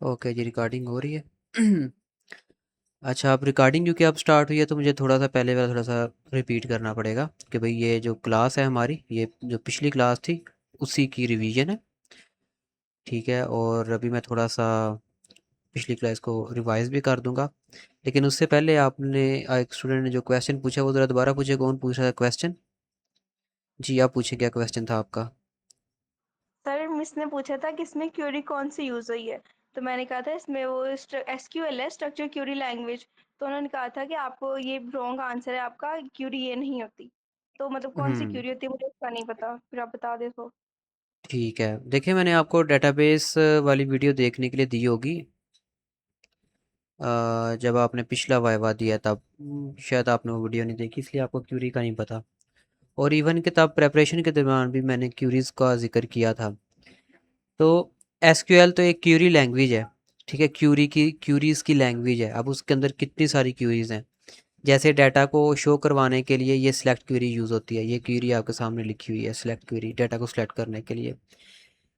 Okay जी, recording हो रही है। अच्छा, आप रिकॉर्डिंग क्योंकि अब स्टार्ट हुई है तो मुझे थोड़ा सा पहले वाला थोड़ा सा रिपीट करना पड़ेगा कि भाई ये जो क्लास है हमारी, ये जो पिछली क्लास थी उसी की रिवीजन है। ठीक है, और अभी मैं थोड़ा सा पिछली क्लास को रिवाइज भी कर दूंगा, लेकिन उससे पहले आपने एक स्टूडेंट ने जो क्वेश्चन पूछा वो ज़रा दोबारा पूछे। कौन पूछ रहा था क्वेश्चन? जी, आप पूछे, क्या क्वेश्चन था आपका? सर मिस ने पूछा था कि इसमें क्यूरी कौन सी यूज हुई है। तो मैंने कहा था इसमें वो एसक्यूएल है, स्ट्रक्चर क्यूरी लैंग्वेज। तो उन्होंने कहा था कि आपको ये रॉन्ग आंसर है, आपका क्यूरी ये नहीं होती। तो मतलब कौन सी हम्म। क्यूरी होती है मुझे उसका नहीं पता, फिर आप बता दे तो। ठीक है, देखिए मैंने आपको डेटाबेस वाली वीडियो देखने के लिए दी होगी। जब आपने पिछला वाइवा दिया तब शायद आपने वो वीडियो नहीं देखी, इसलिए आपको क्यूरी का नहीं पता। और इवन कि तब प्रेपरेशन के दौरान भी मैंने क्यूरीज का जिक्र किया था। तो एसक्यूएल तो एक क्यूरी लैंग्वेज है। ठीक है, क्यूरीज की लैंग्वेज है। अब उसके अंदर कितनी सारी क्यूरीज हैं। जैसे डाटा को शो करवाने के लिए ये सिलेक्ट क्यूरी यूज़ होती है। ये क्यूरी आपके सामने लिखी हुई है, सिलेक्ट क्यूरी, डाटा को सिलेक्ट करने के लिए।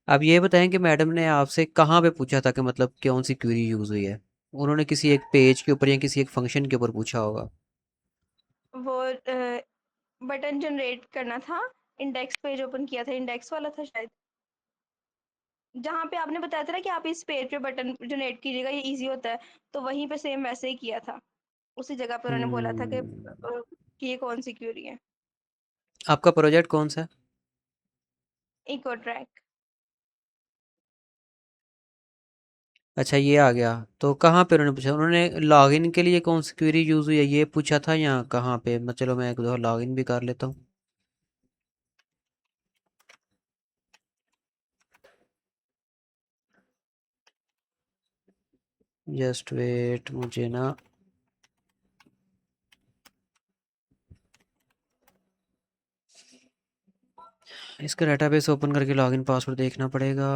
अब ये बताएं कि मैडम ने आपसे कहाँ पे पूछा था कि मतलब कौन सी क्वेरी यूज़ हुई है? उन्होंने किसी एक पेज के ऊपर या किसी एक फंक्शन के ऊपर पूछा होगा। वो बटन जनरेट करना था। इंडेक्स पेज ओपन किया था, इंडेक्स वाला था शायद। जहाँ पे आपने बताया था ना कि आप इस पेज पे बटन जनरेट कीजिएगा, ये इजी होता है। तो वहीं पे सेम वैसे ही किया था। उसी जगह पे उन्होंने बोला था कि ये कौन सी क्यूरी है। आपका प्रोजेक्ट कौन सा है? Eco track. अच्छा, ये आ गया। तो कहाँ पे उन्होंने पूछा? उन्होंने लॉगिन के लिए कौन सी क्वेरी यूज़ हुई है ये पूछा था, या कहाँ पे? चलो मैं एक दो लॉगिन भी कर लेता हूँ। जस्ट वेट, मुझे ना इसका डेटाबेस ओपन करके लॉगिन पासवर्ड देखना पड़ेगा।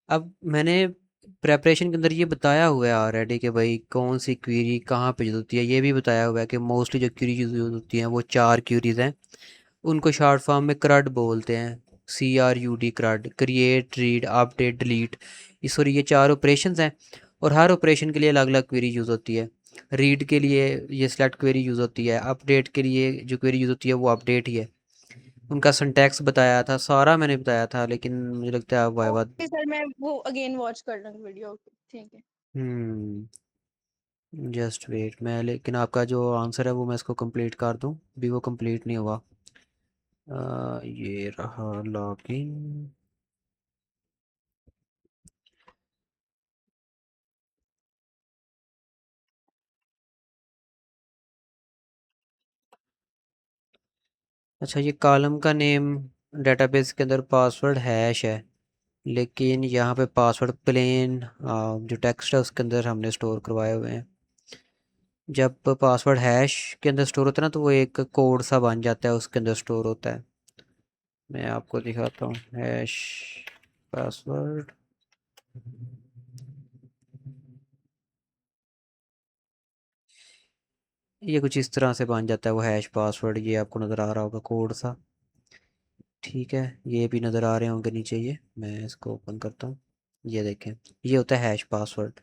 अब मैंने प्रेपरेशन के अंदर ये बताया हुआ है ऑलरेडी कि भाई कौन सी क्वेरी कहाँ पे यूज़ होती है। ये भी बताया हुआ है कि मोस्टली जो क्वेरी यूज़ होती हैं वो चार क्वेरीज हैं। उनको शॉर्ट फॉर्म में क्रड बोलते हैं। CRUD, क्रड, create, read, update, delete. इस सॉरी, ये चार ऑपरेशंस हैं, और हर ऑपरेशन के लिए अलग अलग क्वेरी यूज़ होती है। रीड के लिए ये सेलेक्ट क्वेरी यूज़ होती है। अपडेट के लिए जो क्वेरी यूज़ होती है वो अपडेट ही है। उनका सिंटैक्स बताया था, सारा मैंने बताया था, लेकिन मुझे लगता है आप वाइवा। ओके सर, मैं वो अगेन वॉच कर लूंगी वीडियो। ओके ठीक है। हम्म। जस्ट वेट, मैं लेकिन आपका जो आंसर है वो मैं इसको कंप्लीट कर दूं, भी वो कंप्लीट नहीं हुआ। ये रहा लॉगिन। अच्छा, ये कॉलम का नेम डेटाबेस के अंदर पासवर्ड हैश है, लेकिन यहाँ पे पासवर्ड प्लेन जो टेक्स्ट है उसके अंदर हमने स्टोर करवाए हुए हैं। जब पासवर्ड हैश के अंदर स्टोर होता है ना तो वो एक कोड सा बन जाता है, उसके अंदर स्टोर होता है। मैं आपको दिखाता हूँ हैश पासवर्ड। ये कुछ इस तरह से बन जाता है वो हैश पासवर्ड। ये आपको नज़र आ रहा होगा कोड सा। ठीक है, ये भी नज़र आ रहे होंगे नीचे। ये मैं इसको ओपन करता हूँ। ये देखें, ये होता है हैश पासवर्ड।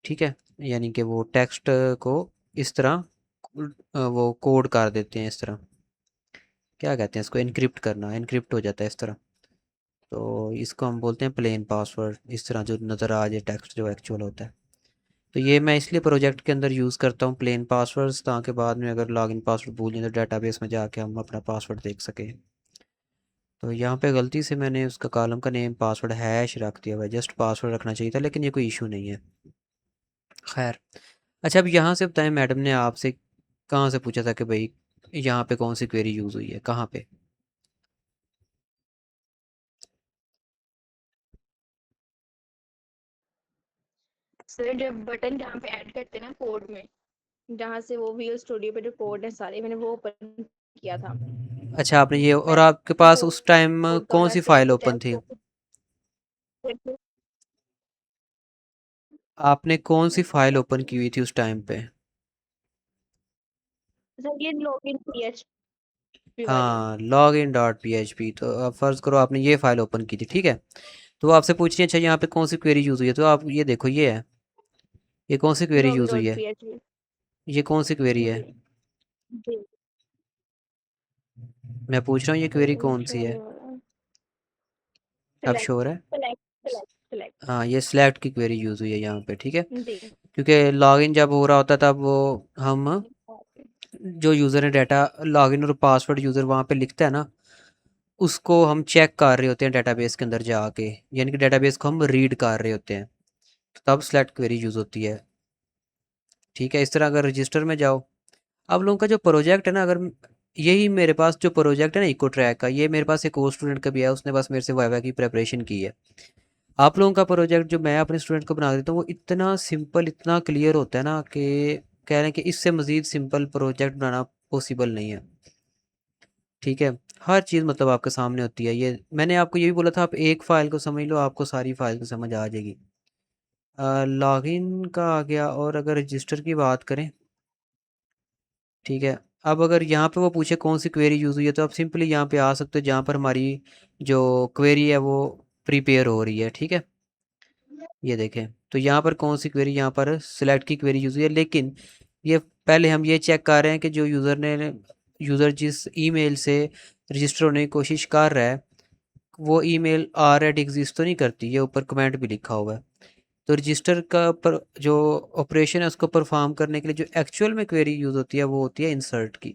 ठीक है, यानी कि वो टेक्स्ट को इस तरह वो कोड कर देते हैं इस तरह। क्या कहते हैं इसको? इनक्रिप्ट करना, इनक्रिप्ट हो जाता है इस तरह। तो इसको हम बोलते हैं प्लेन पासवर्ड, इस तरह जो नज़र आ जाए टेक्स्ट जो एक्चुअल होता है। तो ये मैं इसलिए प्रोजेक्ट के अंदर यूज़ करता हूँ प्लेन पासवर्ड्स, ताकि बाद में अगर लॉगिन पासवर्ड भूल जाए तो डेटाबेस में जाके हम अपना पासवर्ड देख सकें। तो यहाँ पे गलती से मैंने उसका कॉलम का नेम पासवर्ड हैश रख दिया हुआ है। जस्ट पासवर्ड रखना चाहिए था, लेकिन ये कोई इशू नहीं है। खैर, अच्छा अब यहाँ से बताएं, मैडम ने आपसे कहाँ से पूछा था कि भाई यहाँ पे कौन सी क्वेरी यूज़ हुई है, कहाँ पे? सर जब बटन जहाँ पे ऐड करते हैं ना कोड में, जहाँ से वो विजुअल स्टूडियो पे जो कोड है सारे, मैंने वो ओपन किया था। अच्छा, आपने ये, और आपके मैंने पास तो उस टाइम कोड कौन का सी फाइल टेस्ट ओपन थी? टेस्ट। आपने कौन सी फाइल ओपन की हुई थी उस टाइम पे? सर ये लॉगिन पीएचपी वाली। हाँ, login.php। तो अब फ़र्ज़ करो आपने ये फ़ाइल ओपन की थी, ठीक है? तो वो आपसे पूछ रही है अच्छा यहाँ पे कौन सी क्वेरी यूज़ हुई है, तो आप ये देखो ये है, ये कौन सी क्वेरी लॉगिन यूज़ हुई डॉट है, php। ये कौन सी क्वेरी है। जी जी। मैं पूछ रहा हूँ ये क्वेरी कौन शो सी है। नहीं हो रहा। अब सिलेक्ट श्योर है। Select select select. हाँ ये सिलेक्ट की क्वेरी यूज़ हुई है यहाँ पे, ठीक है। जी। क्योंकि लॉगिन जब हो रहा होता है तब वो हम जो यूज़र ने डाटा लॉगिन और पासवर्ड यूज़र वहाँ पे लिखता है ना, उसको हम चेक कर रहे होते हैं डेटाबेस के अंदर जाके, यानी कि डेटाबेस को हम रीड कर रहे होते हैं, तो तब सेलेक्ट क्वेरी यूज़ होती है। ठीक है, इस तरह अगर रजिस्टर में जाओ, आप लोगों का जो प्रोजेक्ट है ना, अगर यही मेरे पास जो प्रोजेक्ट है ना इको ट्रैक का, ये मेरे पास एक और स्टूडेंट का भी है, उसने बस मेरे से वाइवा की प्रेपरेशन की है। आप लोगों का प्रोजेक्ट जो मैं अपने स्टूडेंट को बना देता हूँ वो इतना सिंपल इतना क्लियर होता है ना कि कह रहे हैं कि इससे मज़ीद सिंपल प्रोजेक्ट बनाना पॉसिबल नहीं है। ठीक है, हर चीज़ मतलब आपके सामने होती है। ये मैंने आपको ये भी बोला था, आप एक फ़ाइल को समझ लो आपको सारी फ़ाइल को समझ आ जाएगी। लॉगिन का आ गया, और अगर रजिस्टर की बात करें, ठीक है, अब अगर यहाँ पे वो पूछे कौन सी क्वेरी यूज़ हुई है, तो आप सिंपली यहाँ पे आ सकते हो जहाँ पर हमारी जो क्वेरी है वो प्रिपेयर हो रही है। ठीक है, ये देखें, तो यहाँ पर कौन सी क्वेरी, यहाँ पर सिलेक्ट की क्वेरी यूज़ हुई है, लेकिन ये पहले हम ये चेक कर रहे हैं कि जो यूज़र जिस ईमेल से रजिस्टर होने की कोशिश कर रहा है वो ईमेल ऑलरेडी एग्जिस्ट तो नहीं करती, ये ऊपर कमेंट भी लिखा हुआ है। तो रजिस्टर का पर जो ऑपरेशन है उसको परफॉर्म करने के लिए जो एक्चुअल में क्वेरी यूज़ होती है वो होती है इंसर्ट की,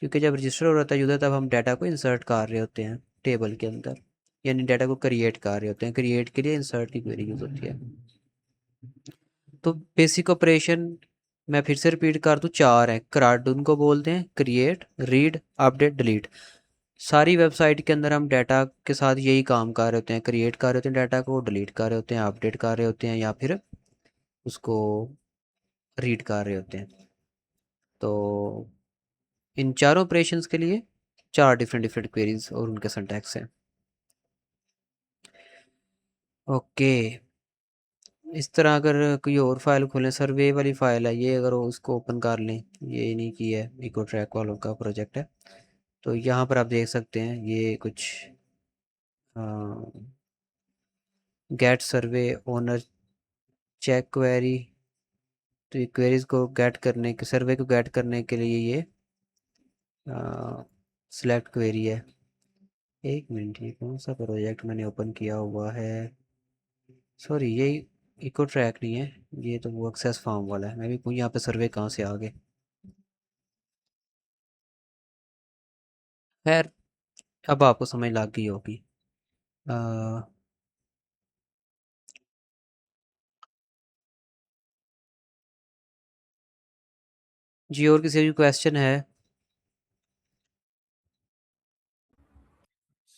क्योंकि जब रजिस्टर हो रहा है यूज़र तब हम डाटा को इंसर्ट कर रहे होते हैं टेबल के अंदर, यानी डाटा को क्रिएट कर रहे होते हैं, क्रिएट के लिए इंसर्ट की क्वेरी यूज़ होती है। तो बेसिक ऑपरेशन मैं फिर से रिपीट कर दूँ, चार हैं। क्राड उनको बोलते हैं, क्रिएट, रीड, अपडेट, डिलीट। सारी वेबसाइट के अंदर हम डाटा के साथ यही काम कर रहे होते हैं, क्रिएट कर रहे होते हैं डाटा को, डिलीट कर रहे होते हैं, अपडेट कर रहे होते हैं, या फिर उसको रीड कर रहे होते हैं। तो इन चारों ऑपरेशंस के लिए चार डिफरेंट डिफरेंट क्वेरीज और उनके सिंटैक्स हैं। ओके, इस तरह अगर कोई और फाइल खोलें, सर्वे वाली फाइल है ये, अगर वो उसको ओपन कर लें, ये नहीं की है, इको ट्रैक वालों का प्रोजेक्ट है, तो यहाँ पर आप देख सकते हैं ये कुछ गेट सर्वे ओनर चेक क्वेरी। तो ये क्वेरीज को गेट करने के, सर्वे को गेट करने के लिए ये सिलेक्ट क्वेरी है। एक मिनट, ये कौन सा प्रोजेक्ट मैंने ओपन किया हुआ है, सॉरी ये इको ट्रैक नहीं है, ये तो वो एक्सेस फार्म वाला है। मैं भी पूछ यहाँ पे सर्वे कहाँ से आ गए। खैर, अब आपको समझ लग गई होगी। अ, जी और किसी भी क्वेश्चन है।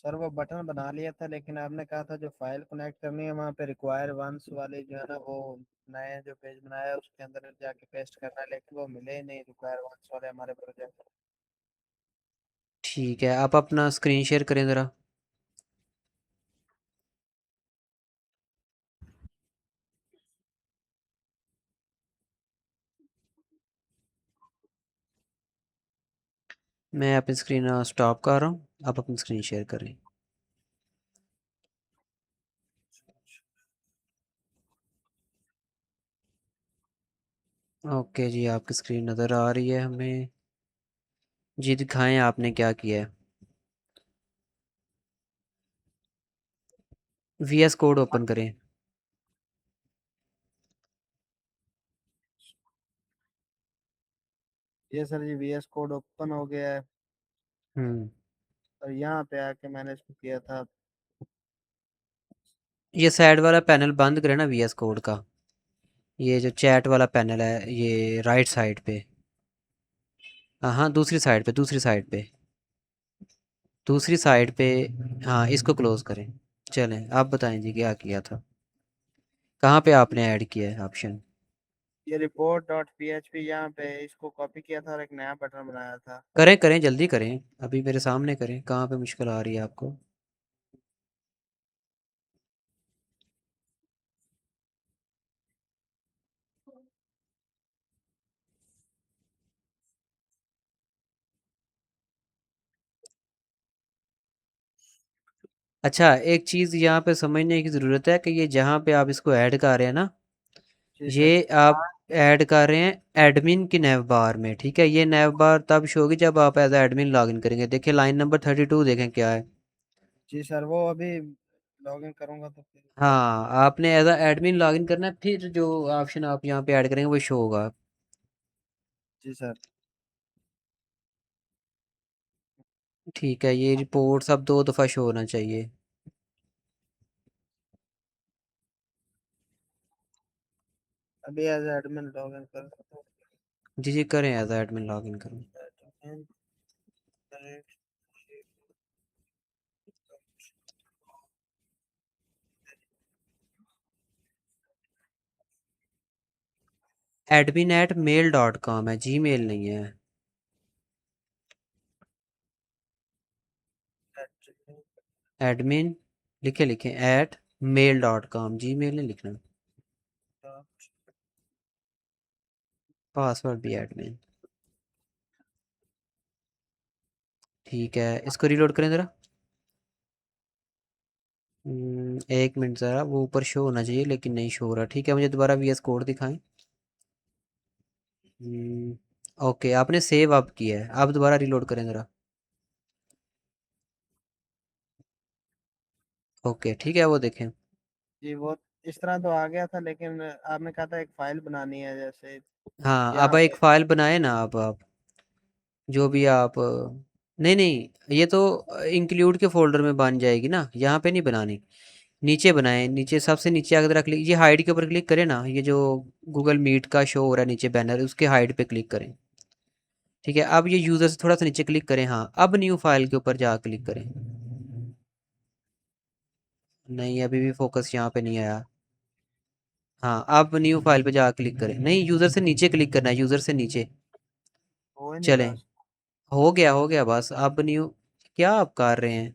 सर वो बटन बना लिया था, लेकिन आपने कहा था जो फाइल कनेक्ट करनी है वहाँ पे रिक्वायर वंस वाले जो है ना वो नए जो पेज बनाया है उसके अंदर जाके पेस्ट करना है, लेकिन वो मिले ही नहीं रिक्वायर वंस वाले हमारे प्रोजेक्ट। ठीक है, आप अपना स्क्रीन शेयर करें ज़रा। मैं अपनी स्क्रीन स्टॉप कर रहा हूँ, आप अपनी स्क्रीन शेयर करें। ओके जी, आपकी स्क्रीन नज़र आ रही है हमें। जी दिखाएं आपने क्या किया है। VS कोड ओपन करें। ये सर जी VS कोड ओपन हो गया है, हम्म, और यहाँ पे आके मैंने इसको किया था। ये साइड वाला पैनल बंद करें ना VS कोड का, ये जो चैट वाला पैनल है ये राइट साइड पे। हाँ हाँ, दूसरी साइड पे, दूसरी साइड पे, दूसरी साइड पे। हाँ इसको क्लोज करें। चलें आप बताएं जी क्या किया था, कहाँ पे आपने ऐड किया है ऑप्शन। ये रिपोर्ट डॉट PHP यहाँ पे इसको कॉपी किया था और एक नया बटन बनाया था। करें करें जल्दी करें, अभी मेरे सामने करें, कहाँ पे मुश्किल आ रही है आपको। अच्छा, एक चीज़ यहाँ पे समझने की ज़रूरत है कि ये जहाँ पे आप इसको ऐड कर रहे हैं ना, जी ये सर। आप ऐड कर रहे हैं एडमिन की नैव बार में, ठीक है। ये नैव बार तब शो होगी जब आप एज एडमिन लॉगिन करेंगे। देखिए लाइन नंबर 32 देखें क्या है। जी सर, वो अभी लॉगिन करूंगा तो फिर हाँ, आपने एज एडमिन लॉगिन करना है, फिर जो ऑप्शन आप यहाँ पे ऐड करेंगे वो शो होगा। जी सर। ठीक है, ये रिपोर्ट्स अब 2 दफ़ा शो होना चाहिए। अभी एज एडमिन लॉगिन कर सकता जी जी, करें एज एडमिन लॉगिन करें। हूँ। admin@mail.com है, जीमेल नहीं है। एडमिन लिखे लिखे @mail.com, जीमेल नहीं लिखना। पासवर्ड भी एडमिन। ठीक है, इसको रीलोड करें ज़रा। 1 मिनट ज़रा, वो ऊपर शो होना चाहिए लेकिन नहीं शो हो रहा। ठीक है, मुझे दोबारा VS कोड दिखाएं। ओके, आपने सेव अप किया है, आप दोबारा रीलोड करें ज़रा। ओके ठीक है, वो देखें। जी वो इस तरह तो आ गया था, लेकिन आपने कहा था एक फाइल बनानी है जैसे हाँ, अब यहाँ एक पे। फ़ाइल बनाए ना आप जो भी आप नहीं नहीं, ये तो इंक्लूड के फोल्डर में बन जाएगी ना, यहाँ पे नहीं बनानी। नीचे बनाएं, नीचे सबसे नीचे अगर क्लिक, ये हाइड के ऊपर क्लिक करें ना, ये जो गूगल मीट का शो हो रहा है नीचे बैनर, उसके हाइड पे क्लिक करें। ठीक है, अब ये यूज़र से थोड़ा सा नीचे क्लिक करें। हाँ, अब न्यू फाइल के ऊपर जा क्लिक करें। नहीं, अभी भी फोकस यहाँ पे नहीं आया। हाँ, अब न्यू फाइल पे जा क्लिक करें। नहीं, यूज़र से नीचे क्लिक करना है, यूज़र से नीचे। हो ही नहीं चलें, रहा। हो गया बस। अब न्यू, क्या आप कर रहे हैं?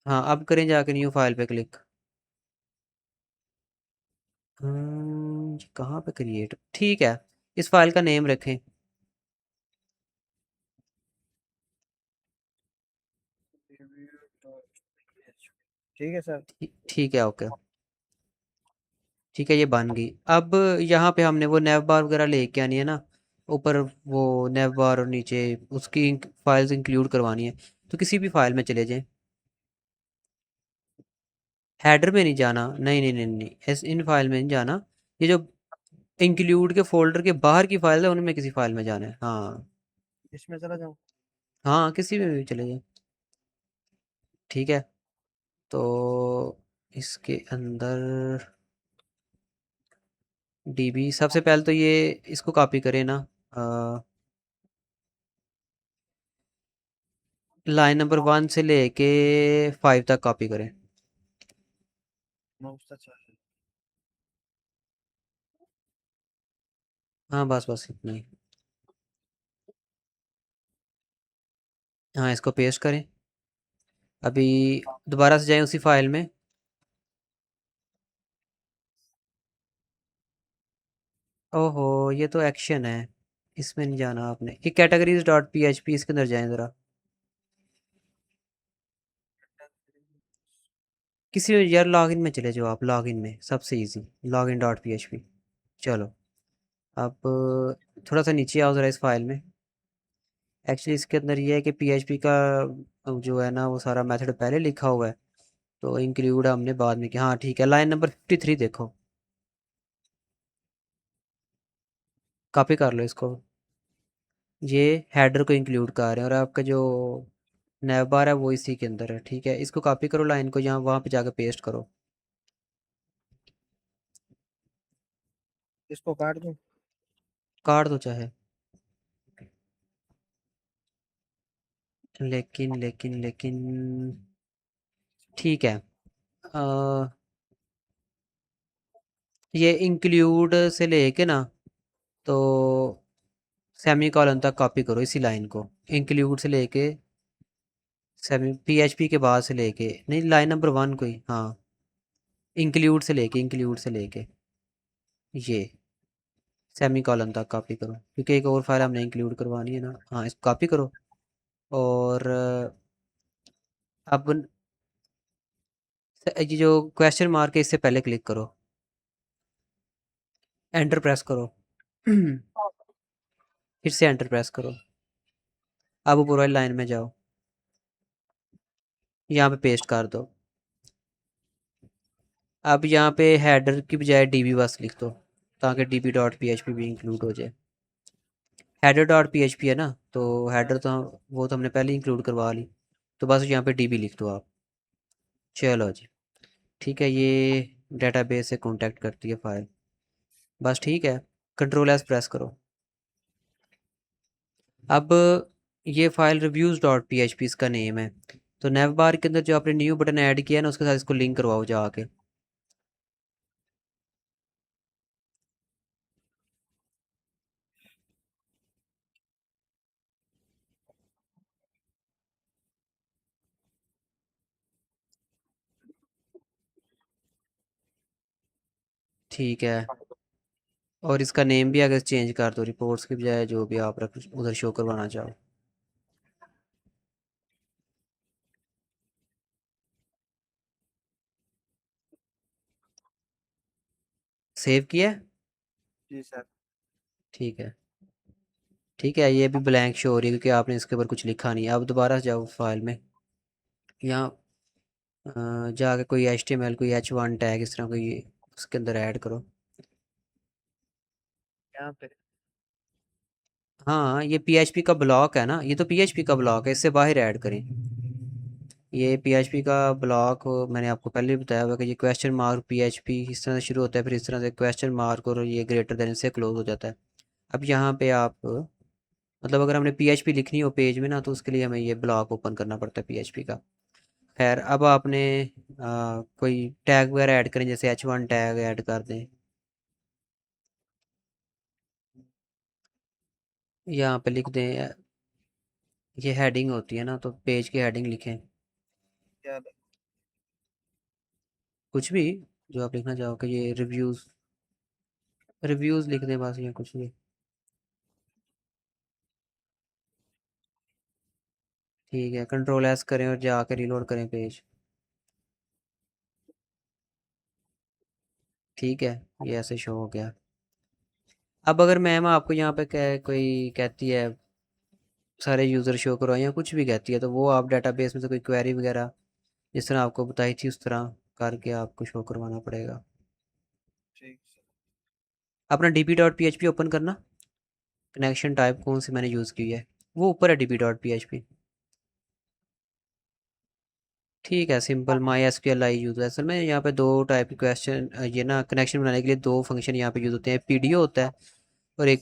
हाँ, अब करें जाके न्यू फाइल पे क्लिक। ये कहाँ पे क्रिएट, ठीक है। इस फाइल का नेम रखें। ठीक है सर। ठीक है, ओके। ठीक है, ये बन गई। अब यहाँ पे हमने वो नेव बार वगैरह लेके आनी है ना, ऊपर वो नेव बार और नीचे उसकी फाइल्स इंक्लूड करवानी है। तो किसी भी फाइल में चले जाएं। हेडर में नहीं जाना, नहीं नहीं नहीं नहीं, इन फाइल में नहीं जाना। ये जो इंक्लूड के फोल्डर के बाहर की फाइल है उनमें किसी फाइल में जाना है। हाँ इसमें चला जाऊँ। हाँ, किसी में भी चले जाएं। ठीक है, तो इसके अंदर डीबी सबसे पहले तो ये इसको कॉपी करें ना। लाइन नंबर 1 से लेके 5 तक कॉपी करें। माउस टच वाला। हाँ बस बस इतना ही। हाँ, इसको पेस्ट करें। अभी दोबारा से जाएं उसी फाइल में। ओहो, ये तो एक्शन है, इसमें नहीं जाना आपने। ये categories.php, इसके अंदर जाएं ज़रा। किसी यार लॉगिन में चले जाओ आप, लॉगिन में सबसे इजी login.php। चलो, अब थोड़ा सा नीचे आओ ज़रा इस फाइल में। एक्चुअली इसके अंदर ये है कि PHP का जो है ना वो सारा मेथड पहले लिखा हुआ है, तो इंक्लूड हमने बाद में किया। हाँ ठीक है, लाइन नंबर 53 देखो, कॉपी कर लो इसको। ये हेडर को इंक्लूड कर रहे हैं और आपका जो नैव बार है वो इसी के अंदर है। ठीक है, इसको कॉपी करो, लाइन को यहाँ वहाँ पे जाकर पेस्ट करो। इसको काट दूँ। काट दो चाहे, लेकिन लेकिन लेकिन ठीक है। अ, ये इंक्लूड से लेके ना, तो सेमी कॉलन तक कॉपी करो इसी लाइन को। इंक्लूड से लेके सेमी, PHP के बाद से लेके, नहीं लाइन नंबर 1 को ही, हाँ। इंक्लूड से लेके ये सेमी कॉलन तक कॉपी करो, क्योंकि एक और फाइल हमने इंक्लूड करवानी है ना। हाँ, इसको कॉपी करो और अब ये जो क्वेश्चन मार्क है इससे पहले क्लिक करो, एंटर प्रेस करो। फिर से एंटर प्रेस करो। अब ऊपर वाली लाइन में जाओ, यहाँ पे पेस्ट कर दो। अब यहाँ पे हेडर की बजाय डीबी बस लिख दो, ताकि dB dot P H P भी इंक्लूड हो जाए। Header dot P H P है ना, तो हेडर तो वो तो हमने पहले इंक्लूड करवा ली, तो बस यहाँ पे डीबी लिख दो आप। चलो जी, ठीक है, ये डेटाबेस से कांटेक्ट करती है फाइल। बस ठीक है, कंट्रोल एस प्रेस करो। अब ये file reviews dot P H P इसका नेम है। तो नेव बार के अंदर जो आपने न्यू बटन ऐड किया है ना, उसके साथ इसको लिंक करवाओ जाके। ठीक है, और इसका नेम भी अगर चेंज कर दो, रिपोर्ट्स की बजाय जो भी आप रख उधर शो करवाना चाहो। सेव किया है? जी सर। ठीक है, ठीक है, ये भी ब्लैंक शो हो रही है क्योंकि आपने इसके ऊपर कुछ लिखा नहीं है। अब दोबारा जाओ फाइल में, यहाँ जाके कोई एच टी एम एल, कोई H1 टैग इस तरह कोई उसके अंदर ऐड करो। यहाँ पे हाँ, ये PHP का ब्लॉक है ना, ये तो PHP का ब्लॉक है, इससे बाहर ऐड करें। ये PHP का ब्लॉक मैंने आपको पहले भी बताया हुआ कि ये क्वेश्चन मार्क PHP इस तरह से शुरू होता है, फिर इस तरह से क्वेश्चन मार्क और ये ग्रेटर देन से क्लोज हो जाता है। अब यहाँ पे आप मतलब अगर हमने PHP लिखनी हो पेज में ना, तो उसके लिए हमें ये ब्लॉक ओपन करना पड़ता है PHP का। खैर, अब आपने कोई टैग वगैरह ऐड करें, जैसे H1 टैग ऐड कर दें। यहाँ पे लिख दें, ये हेडिंग होती है ना, तो पेज की हेडिंग लिखें, क्या कुछ भी जो आप लिखना चाहो। कि ये रिव्यूज़, रिव्यूज़ लिख दें बस, या कुछ भी। ठीक है, कंट्रोल एस करें और जाकर रिलोड करें पेज। ठीक है, ये ऐसे शो हो गया। अब अगर मैम आपको यहाँ पे कोई कहती है सारे यूज़र शो करो या कुछ भी कहती है, तो वो आप डेटाबेस में से कोई क्वेरी वगैरह जिस तरह आपको बताई थी उस तरह करके आपको शो करवाना पड़ेगा। ठीक सर। अपना D P dot P H P open करना, कनेक्शन टाइप कौन सी मैंने यूज़ की है वो ऊपर है, D P dot P H P. ठीक है, सिंपल माई एस क्यू एल आई यूज़ है। असल में यहाँ पे दो टाइप के क्वेश्चन, ये ना कनेक्शन बनाने के लिए दो फंक्शन यहाँ पे यूज़ होते हैं, पी डी ओ होता है और एक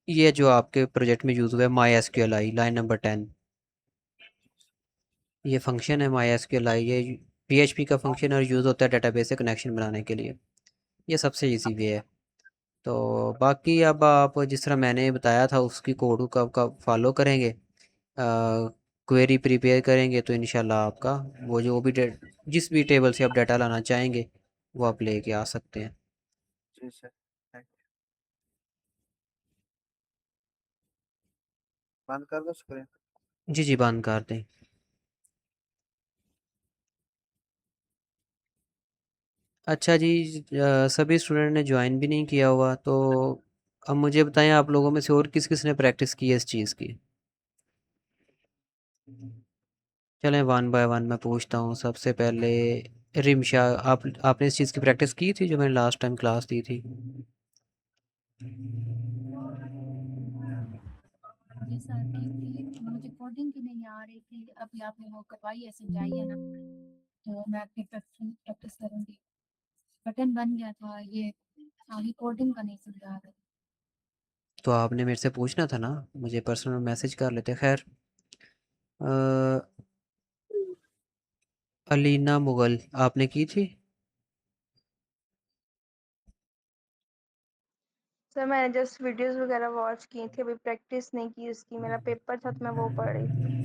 ये जो आपके प्रोजेक्ट में यूज़ हुआ है my S Q L I line number 10। ये फंक्शन है my S Q L I, ये पी एच पी का फंक्शन और यूज़ होता है डेटाबेस से कनेक्शन बनाने के लिए। ये सबसे ईजी वे है। तो बाकी अब आप जिस तरह मैंने बताया था उसकी कोड का फॉलो करेंगे, क्वेरी प्रिपेयर करेंगे, तो इंशाल्लाह आपका वो जो भी जिस भी टेबल से आप डाटा लाना चाहेंगे वो आप लेके आ सकते हैं। जी सर, थैंक यू। बंद कर दो स्क्रीन। जी जी, बंद कर दें। अच्छा जी, सभी स्टूडेंट ने ज्वाइन भी नहीं किया हुआ, तो अब मुझे बताएं आप लोगों में से और किस किस ने प्रैक्टिस की है इस चीज़ की। चलें वन बाय वन मैं पूछता हूँ। सबसे पहले रिमशा, आपने इस चीज़ की प्रैक्टिस की थी जो मैंने लास्ट टाइम क्लास दी थी? जी सर, की थी, मुझे कोडिंग की नहीं आ रही थी। अभी आपने वो करवाई है, समझाई है ना, तो मैं अपनी प्रैक्टिस करूंगी। बटन बन गया था ये, आगे कोडिंग का नहीं समझा रहे। तो आपने मेरे से पूछना था ना, मुझे पर्सनल मैसेज कर लेते। खैर, अ, अलीना मुगल आपने की थी? सर मैंने जस्ट वीडियोस वगैरह वॉच की थी, अभी प्रैक्टिस नहीं की उसकी। मेरा पेपर था तो मैं वो पढ़ रही थी।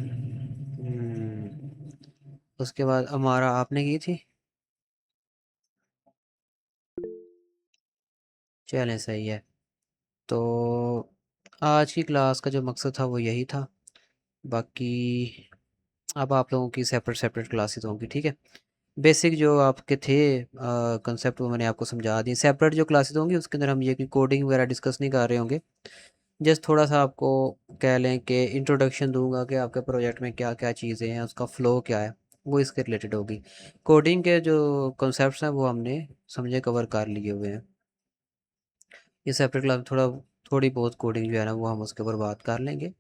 उसके बाद अमारा आपने की थी? चलें, सही है। तो आज की क्लास का जो मकसद था वो यही था। बाकी अब आप लोगों की सेपरेट सेपरेट क्लासेस होंगी, ठीक है। बेसिक जो आपके थे कंसेप्ट वो मैंने आपको समझा दिए। सेपरेट जो क्लासेस होंगी उसके अंदर हम ये कि कोडिंग वगैरह डिस्कस नहीं कर रहे होंगे। जस्ट थोड़ा सा आपको कह लें कि इंट्रोडक्शन दूंगा कि आपके प्रोजेक्ट में क्या क्या चीज़ें हैं, उसका फ़्लो क्या है, वो इसके रिलेटेड होगी। कोडिंग के जो कॉन्सेप्ट्स हैं वो हमने समझे कवर कर लिए हुए हैं। ये सेपरेट क्लास थोड़ी बहुत कोडिंग जो है ना वो हम उसके ऊपर बात कर लेंगे।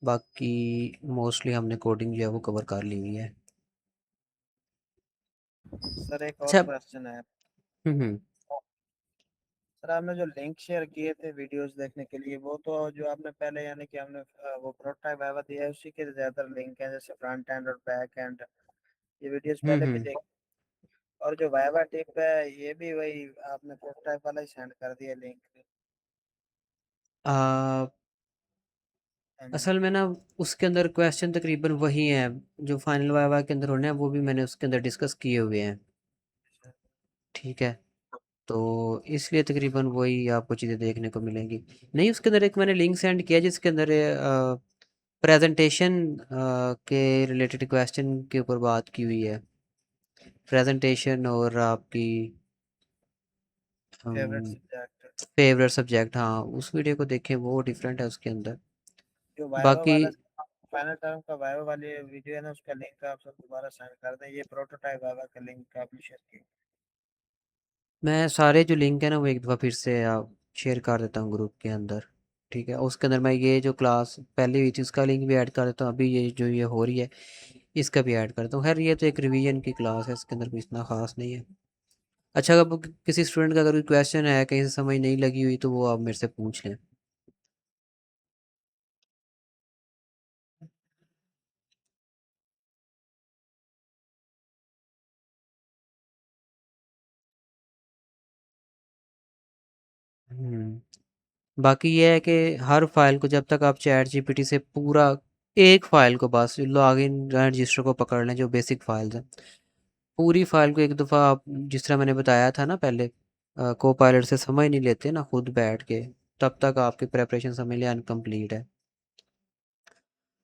बाकी मोस्टली हमने कोडिंग जो है वो कवर कर ली हुई है। सर एक और अच्छा। क्वेश्चन है। हम्म। सर आपने जो लिंक शेयर किए थे वीडियोस देखने के लिए, वो तो जो आपने पहले यानी कि हमने वो प्रोटोटाइप वाइवा दिया है उसी के ज्यादातर लिंक है, जैसे फ्रंट एंड और बैक एंड, ये वीडियोस पहले भी हम्म। देख। और जो वाइवा टिप है ये भी वही आपने प्रोटोटाइप वाला ही सेंड कर दिया लिंक। आ, हाँ जी। असल में ना उसके अंदर क्वेश्चन तकरीबन वही हैं जो फाइनल वाइवा के अंदर होने हैं, वो भी मैंने उसके अंदर डिस्कस किए हुए हैं, ठीक है। तो इसलिए तकरीबन वही आपको चीज़ें देखने को मिलेंगी। नहीं, उसके अंदर एक मैंने लिंक सेंड किया जिसके अंदर प्रेजेंटेशन के रिलेटेड क्वेश्चन के ऊपर बात की हुई है। प्रेजेंटेशन और आपकी फेवरेट सब्जेक्ट फेवरेट सब्जेक्ट, हाँ उस वीडियो को देखें, वो डिफरेंट है उसके अंदर। जो वाइवा बाकी वाला फाइनल टर्म का वाइवा वाली वीडियो है ना, उसका लिंक आप सब दोबारा सेंड कर दें। ये प्रोटोटाइप वाइवा का लिंक आपने शेयर किया। मैं सारे जो लिंक है ना वो एक दफ़ा फिर से आप शेयर कर देता हूँ ग्रुप के अंदर, ठीक है। उसके अंदर मैं ये जो क्लास पहले हुई थी उसका लिंक भी ऐड कर देता हूँ, अभी ये जो ये हो रही है इसका भी ऐड करता हूँ। खैर ये तो एक रिवीजन की क्लास है, इसके अंदर कुछ इतना ख़ास नहीं है। अच्छा, अब किसी स्टूडेंट का अगर कोई क्वेश्चन है कहीं से समझ नहीं लगी हुई तो वो आप मेरे से पूछ लें। बाकी ये है कि हर फाइल को जब तक आप चैट जीपीटी से पूरा एक फाइल को बस लॉगिन रजिस्टर को पकड़ लें, जो बेसिक फाइल्स हैं पूरी फाइल को एक दफ़ा आप जिस तरह मैंने बताया था ना पहले को पायलट से समझ नहीं लेते ना खुद बैठ के, तब तक आपकी प्रेपरेशन समझ लिया अनकम्प्लीट है।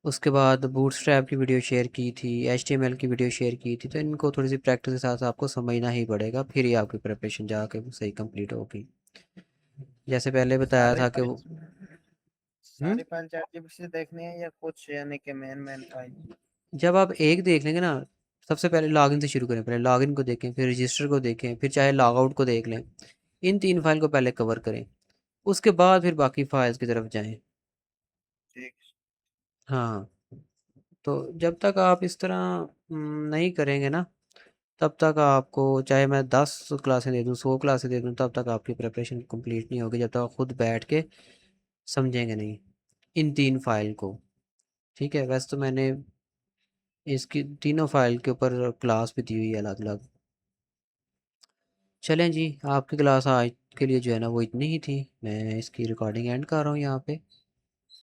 उसके बाद बूटस्ट्रैप की वीडियो शेयर की थी, एचटीएमएल की वीडियो शेयर की थी, तो इनको थोड़ी सी प्रैक्टिस के साथ आपको समझना ही पड़ेगा, फिर ही आपकी प्रिपरेशन जाके वो सही कंप्लीट होगी। जैसे पहले बताया सारी था कि फाइल वो हम्म, सारी फाइल चैट जीपीटी से देखनी है या कुछ यानी कि मेन मेन फाइल? जब आप एक देख लेंगे ना, सबसे पहले लॉगिन से शुरू करें, पहले लॉगिन को देखें, फिर रजिस्टर को देखें, फिर चाहे लॉग आउट को देख लें। इन 3 फाइल को पहले कवर करें, उसके बाद फिर बाकी फाइल्स की तरफ जाएं। ठीक। हाँ, तो जब तक आप इस तरह नहीं करेंगे ना, तब तक आपको चाहे मैं 10 क्लासें दे दूँ, 100 क्लासें दे दूँ, तब तक आपकी प्रिपरेशन कंप्लीट नहीं होगी जब तक आप खुद बैठ के समझेंगे नहीं इन 3 फाइल को, ठीक है। वैसे तो मैंने इसकी तीनों फाइल के ऊपर क्लास भी दी हुई है अलग अलग। चलें जी, आपकी क्लास आज के लिए जो है ना वो इतनी ही थी। मैं इसकी रिकॉर्डिंग एंड कर रहा हूँ यहाँ पे।